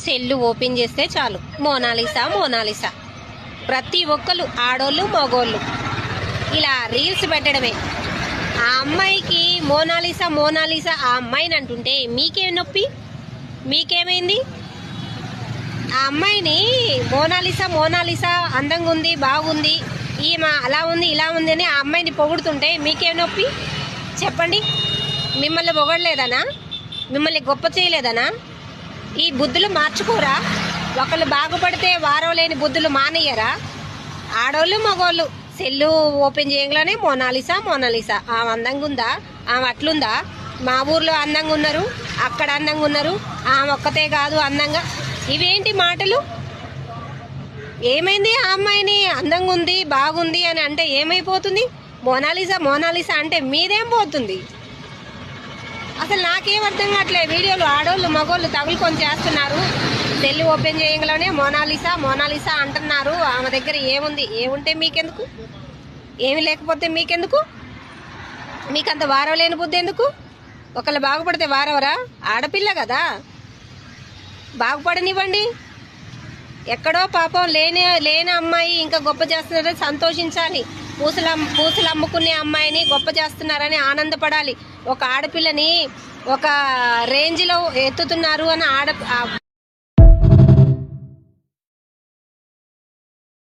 Cell open చేస్తే చాలు Mona Lisa Mona Lisa. ప్రతి ఒక్కరు ఆడోళ్ళు మగోళ్ళు ఇలా రీల్స్ పెట్టడమే. ఆ అమ్మాయికి మోనాలిసా మోనాలిసా ఆ అమ్మాయిని అంటుంటే మీకేం నొప్పి? మీకేమైంది? ఆ అమ్మాయిని మోనాలిసా మోనాలిసా అందంగా ఉంది, బాగుంది, ఈమె అలా ఉంది ఇలా ఉంది అని ఆ అమ్మాయిని పొగుడుతుంటే మీకేం నొప్పి చెప్పండి? మిమ్మల్ని పొగడలేదనా? మిమ్మల్ని గొప్ప చేయలేదనా? ఈ బుద్ధులు మార్చుకోరా? ఒకళ్ళు బాగుపడితే వారం లేని బుద్ధులు మానేయరా? ఆడోళ్ళు మగోళ్ళు సెల్లు ఓపెన్ చేయగానే మోనాలిసా మోనాలిసా. ఆమె అందంగా ఉందా? ఆమె అట్లుందా? మా ఊర్లో అందంగా ఉన్నారు, అక్కడ అందంగా ఉన్నారు, ఆమె ఒక్కతే కాదు అందంగా. ఇవేంటి మాటలు? ఏమైంది? ఆ అమ్మాయిని అందంగా ఉంది బాగుంది అని అంటే ఏమైపోతుంది? మోనాలిసా మోనాలిసా అంటే మీదేం పోతుంది? అసలు నాకేం అర్థం కావట్లే. వీడియోలు ఆడోళ్ళు మగోళ్ళు తగులుకొని చేస్తున్నారు. సెల్లు ఓపెన్ చేయగలనే మోనాలిసా మోనాలిసా అంటున్నారు. ఆమె దగ్గర ఏముంది? ఏముంటే మీకెందుకు? ఏమి లేకపోతే మీకెందుకు? మీకంత వారం లేని బుద్ధి ఎందుకు? ఒకళ్ళు బాగుపడితే వారవరా? ఆడపిల్ల కదా, బాగుపడనివ్వండి. ఎక్కడో పాపం లేని అమ్మాయి ఇంకా గొప్ప చేస్తున్నారని సంతోషించాలి. పూసలు అమ్ముకునే అమ్మాయిని గొప్ప చేస్తున్నారని ఆనందపడాలి. ఒక ఆడపిల్లని ఒక రేంజ్లో ఎత్తుతున్నారు అని